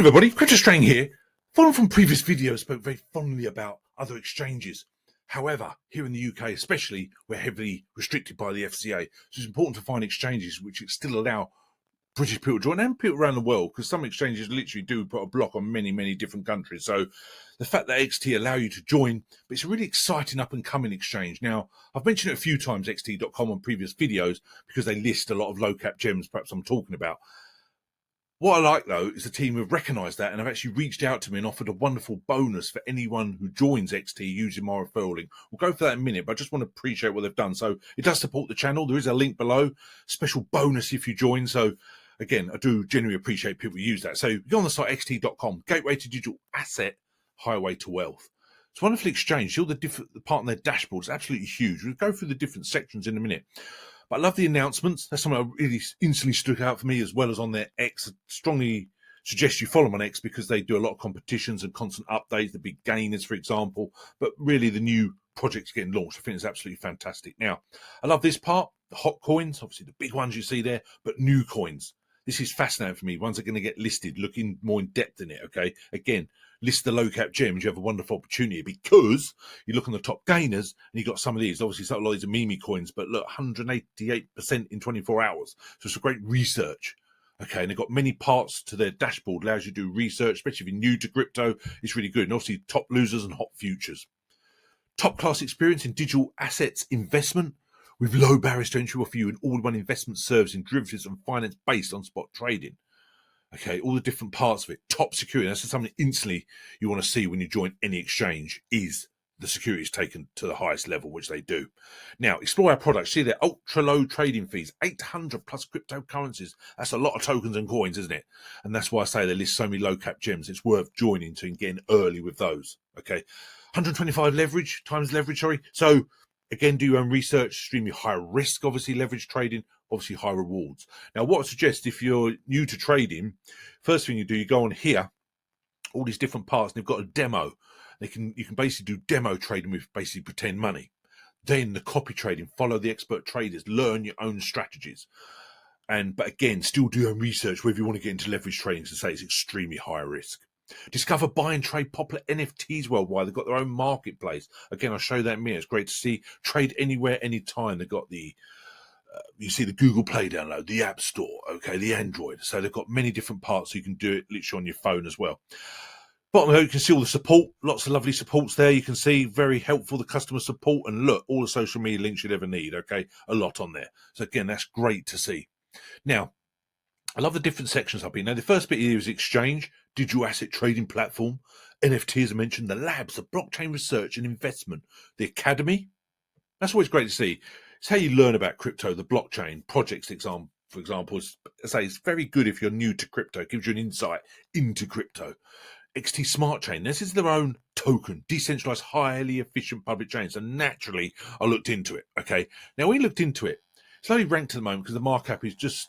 Hello everybody, CryptoStrang here. Following from previous videos, spoke very fondly about other exchanges. However, here in the UK especially, we're heavily restricted by the FCA. So it's important to find exchanges which still allow British people to join and people around the world, because some exchanges literally do put a block on many different countries. So the fact that XT allow you to join, but it's a really exciting up and coming exchange. Now, I've mentioned it a few times, xt.com, on previous videos, because they list a lot of low cap gems perhaps I'm talking about. What I like, though, is the team have recognised that and have actually reached out to me and offered a wonderful bonus for anyone who joins XT using my referral link. We'll go for that in a minute, but I just want to appreciate what they've done. So it does support the channel. There is a link below, special bonus if you join. So again, I do genuinely appreciate people who use that. So go on the site xt.com, gateway to digital asset, highway to wealth. It's a wonderful exchange. All the different part on their dashboard is absolutely huge. We'll go through the different sections in a minute. But I love the announcements. That's something that really instantly stuck out for me, as well as on their X. I strongly suggest you follow them on X because they do a lot of competitions and constant updates, the big gainers, for example. But really, the new projects getting launched, I think is absolutely fantastic. Now, I love this part, the hot coins, obviously the big ones you see there, but new coins. This is fascinating for me. Ones that are going to get listed, looking more in depth in it, okay? Again, list the low cap gems. You have a wonderful opportunity because you look on the top gainers and you've got some of these. Obviously, a lot of these are meme coins, but look, 188% in 24 hours. So it's a great research. Okay, and they've got many parts to their dashboard, allows you to do research, especially if you're new to crypto. It's really good. And obviously, top losers and hot futures. Top class experience in digital assets investment, with low barriers to entry for you an all-in-one investment service in derivatives and finance based on spot trading. Okay, all the different parts of it. Top security. That's something instantly you want to see when you join any exchange, is the security is taken to the highest level, which they do. Now, explore our products. See their ultra-low trading fees, 800 plus cryptocurrencies. That's a lot of tokens and coins, isn't it? And that's why I say they list so many low-cap gems. It's worth joining to get in early with those. Okay, 125 times leverage, sorry. So, again, do your own research, extremely high risk, obviously, leverage trading, obviously high rewards. Now, what I suggest if you're new to trading, first thing you do, you go on here, all these different parts, and they've got a demo. You can basically do demo trading with basically pretend money. Then the copy trading, follow the expert traders, learn your own strategies. But again, still do your own research whether you want to get into leverage trading, to say it's extremely high risk. Discover, buy and trade popular NFTs worldwide. They've got their own marketplace. Again, I'll show you that in a minute. It's great to see. Trade anywhere, anytime. They've got the, you see the Google Play download, the App Store, okay, the Android. So they've got many different parts, so you can do it literally on your phone as well. Bottom here, you can see all the support. Lots of lovely supports there. You can see very helpful, the customer support. And look, all the social media links you'd ever need, okay? A lot on there. So again, that's great to see. Now, I love the different sections I've been. Now, the first bit here is exchange, digital asset trading platform, NFT, as I mentioned, the labs, the blockchain research and investment, the academy. That's always great to see. It's how you learn about crypto, the blockchain projects, for example. I say it's very good if you're new to crypto. It gives you an insight into crypto. XT Smart Chain. This is their own token, decentralized, highly efficient public chain. So naturally, I looked into it. Okay. Now, we looked into it. It's only ranked at the moment because the markup is just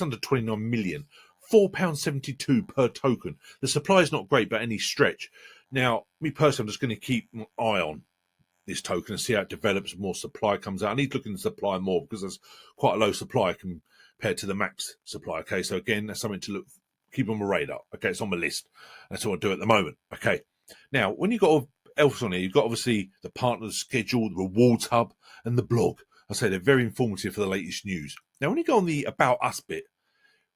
under 29 million, £4.72 per token. The supply is not great, but any stretch. Now, me personally, I'm just going to keep an eye on this token and see how it develops. More supply comes out. I need to look into supply more because there's quite a low supply compared to the max supply. Okay, so again, that's something to keep on my radar. Okay, it's on my list. That's what I do at the moment. Okay, now when you've got else on here, you've got obviously the partners schedule, the rewards hub, and the blog. I say they're very informative for the latest news. Now, when you go on the About Us bit,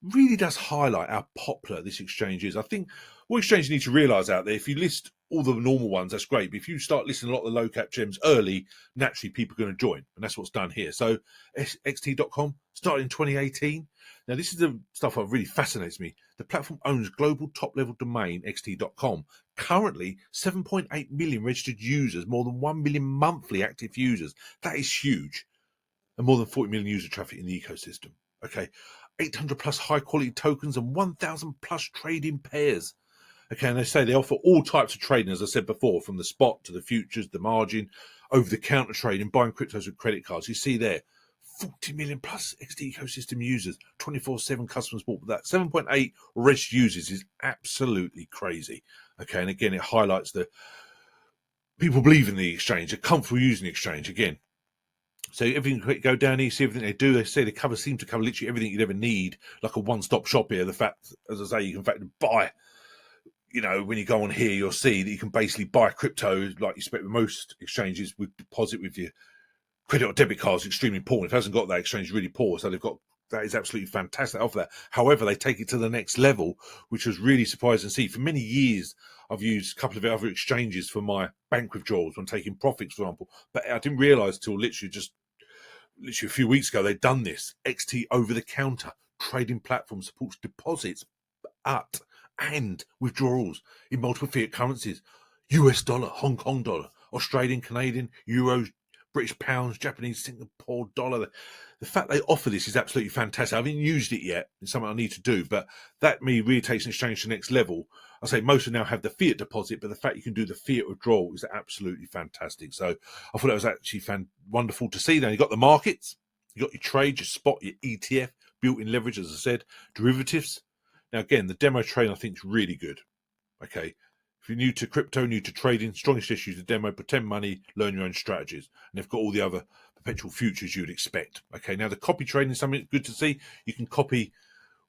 really does highlight how popular this exchange is. I think what exchanges need to realise out there, if you list all the normal ones, that's great. But if you start listing a lot of the low cap gems early, naturally people are going to join. And that's what's done here. So xt.com started in 2018. Now, this is the stuff that really fascinates me. The platform owns global top-level domain, xt.com. Currently, 7.8 million registered users, more than 1 million monthly active users. That is huge. And more than 40 million user traffic in the ecosystem. Okay, 800 plus high quality tokens and 1,000 plus trading pairs. Okay, and they say they offer all types of trading, as I said before, from the spot to the futures, the margin, over the counter trading, buying cryptos with credit cards. You see there, 40 million plus XT ecosystem users, 24/7 customers bought that. 7.8 registered users is absolutely crazy. Okay, and again, it highlights the people believe in the exchange, are comfortable using the exchange again. So everything, go down here, see everything they do. They say seem to cover literally everything you'd ever need, like a one-stop shop here. The fact, as I say, you can in fact buy you know, when you go on here, you'll see that you can basically buy crypto like you expect with most exchanges with deposit with your credit or debit cards. Extremely important. If it hasn't got that, exchange is really poor. So they've got, that is absolutely fantastic. They offer that. However, they take it to the next level, which was really surprising to see. For many years, I've used a couple of other exchanges for my bank withdrawals when taking profits, for example. But I didn't realise till literally a few weeks ago they'd done this. XT over the counter trading platform supports deposits at and withdrawals in multiple fiat currencies: US dollar, Hong Kong dollar, Australian, Canadian, euros, British pounds, Japanese, Singapore dollar. The fact they offer this is absolutely fantastic. I haven't used it yet. It's something I need to do, but that really takes an exchange to the next level. I say most of now have the fiat deposit, but the fact you can do the fiat withdrawal is absolutely fantastic. So I thought that was actually wonderful to see. Now you've got the markets, you've got your trade, your spot, your ETF, built-in leverage, as I said, derivatives. Now, again, the demo trade I think is really good. Okay. If you're new to crypto, new to trading, strongest issues, the demo, pretend money, learn your own strategies. And they've got all the other perpetual futures you'd expect. Okay. Now, the copy trading is something good to see. You can copy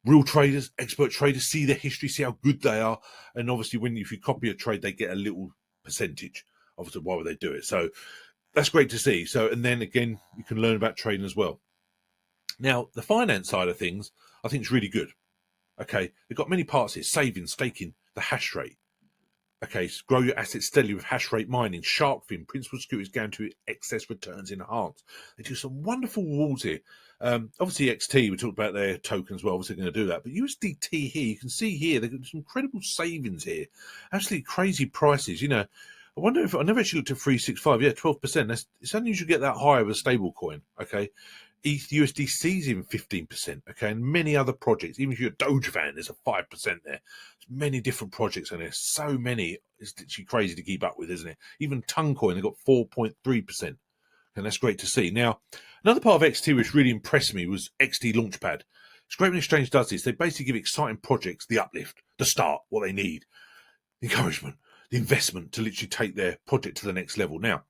real traders, expert traders, see their history, see how good they are. And obviously, if you copy a trade, they get a little percentage. Obviously, why would they do it? So that's great to see. So, and then again, you can learn about trading as well. Now, the finance side of things, I think is really good. Okay, they've got many parts here: saving, staking, the hash rate. Okay, so grow your assets steadily with hash rate mining, shark fin, principal securities guaranteed excess returns enhanced. They do some wonderful rewards here. Obviously, XT, we talked about their tokens, well, obviously going to do that. But USDT here, you can see here, they've got some incredible savings here. Absolutely crazy prices. You know, I wonder if, I never actually looked at 365. Yeah, 12%. It's unusual to get that high of a stable coin. Okay. ETH USDC is even 15%, okay, and many other projects. Even if you're a Doge fan, there's a 5% there. There's many different projects, and there's so many. It's literally crazy to keep up with, isn't it? Even Toncoin, they've got 4.3%, and that's great to see. Now, another part of XT which really impressed me was XT Launchpad. It's great when Exchange does this. They basically give exciting projects the uplift, the start, what they need, the encouragement, the investment to literally take their project to the next level. Now,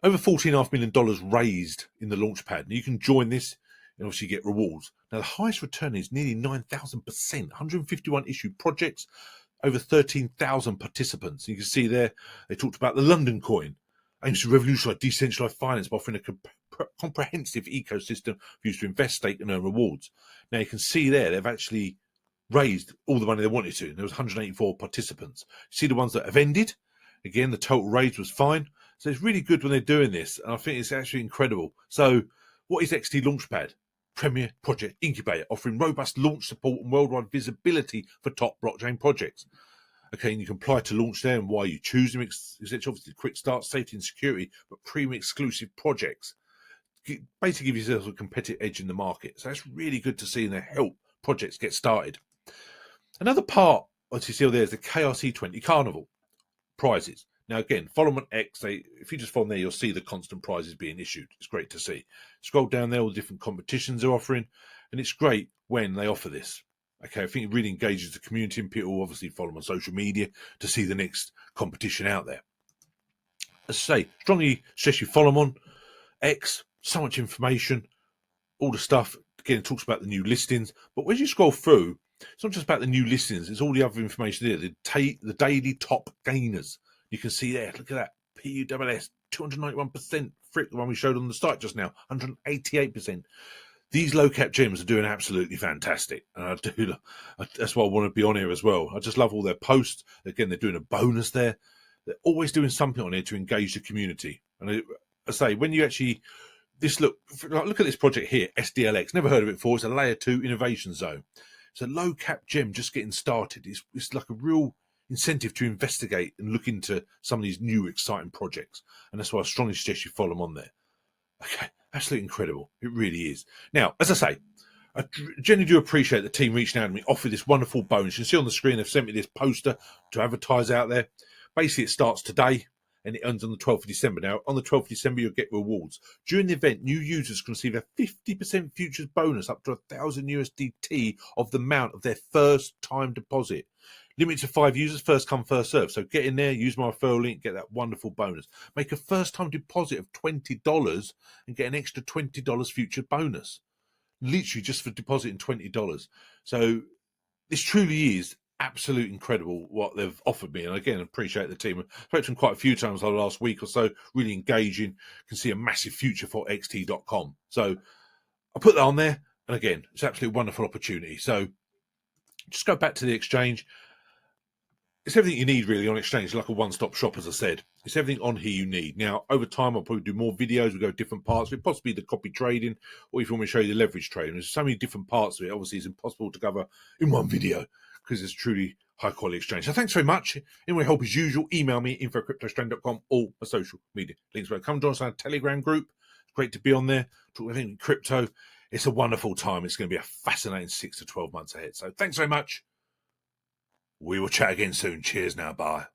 over $14.5 million raised in the Launchpad. And you can join this and obviously get rewards. Now, the highest return is nearly 9,000%, 151 issued projects, over 13,000 participants. You can see there, they talked about the London coin, aims to revolutionize decentralized finance by offering a comprehensive ecosystem for you to invest, stake, and earn rewards. Now, you can see there, they've actually raised all the money they wanted to. There was 184 participants. See the ones that have ended? Again, the total raise was fine. So it's really good when they're doing this, and I think it's actually incredible. So what is XT Launchpad? Premier project incubator, offering robust launch support and worldwide visibility for top blockchain projects. Okay, and you can apply to launch there and why you choose them. It's obviously quick start, safety and security, but premium exclusive projects. Basically give yourself a competitive edge in the market. So that's really good to see, and they help projects get started. Another part, as you see there, is the KRC20 Carnival prizes. Now, again, follow them on X. If you just follow them there, you'll see the constant prizes being issued. It's great to see. Scroll down there, all the different competitions they're offering, and it's great when they offer this. Okay, I think it really engages the community, and people obviously follow them on social media to see the next competition out there. As I say, strongly suggest you follow them on X. So much information, all the stuff. Again, it talks about the new listings, but when you scroll through, it's not just about the new listings. It's all the other information there. The daily top gainers. You can see there, look at that, PUSS, 291%, frick, the one we showed on the start just now, 188%. These low-cap gems are doing absolutely fantastic. And that's why I want to be on here as well. I just love all their posts. Again, they're doing a bonus there. They're always doing something on here to engage the community. And I say, when you actually, look at this project here, SDLX, never heard of it before. It's a layer 2 innovation zone. It's a low-cap gem just getting started. It's like a real incentive to investigate and look into some of these new exciting projects, and that's why I strongly suggest you follow them on there. Okay, absolutely incredible. It really is. Now, as I say, I genuinely do appreciate the team reaching out to me, offer this wonderful bonus. You can see on the screen they've sent me this poster to advertise out there. Basically, it starts today and it ends on the 12th of December. Now, on the 12th of December, you'll get rewards. During the event, new users can receive a 50% futures bonus up to 1,000 USDT of the amount of their first time deposit. Limited to 5 users, first come, first serve. So get in there, use my referral link, get that wonderful bonus. Make a first-time deposit of $20 and get an extra $20 future bonus. Literally just for depositing $20. So this truly is absolute incredible what they've offered me. And again, I appreciate the team. I spoke to them quite a few times over the last week or so, really engaging. Can see a massive future for xt.com. So I put that on there. And again, it's an absolutely wonderful opportunity. So just go back to the exchange. It's everything you need really on exchange, like a one-stop shop, as I said. It's everything on here you need. Now, over time, I'll probably do more videos. We'll go different parts of it, possibly the copy trading, or if you want me to show you the leverage trading. There's so many different parts of it. Obviously, it's impossible to cover in one video because it's truly high-quality exchange. So thanks very much. Anyone help as usual, email me, info@cryptostrang.com, or my social media links. Come join us on our Telegram group. It's great to be on there, talk everything crypto. It's a wonderful time. It's going to be a fascinating 6 to 12 months ahead. So thanks very much. We will chat again soon. Cheers now. Bye.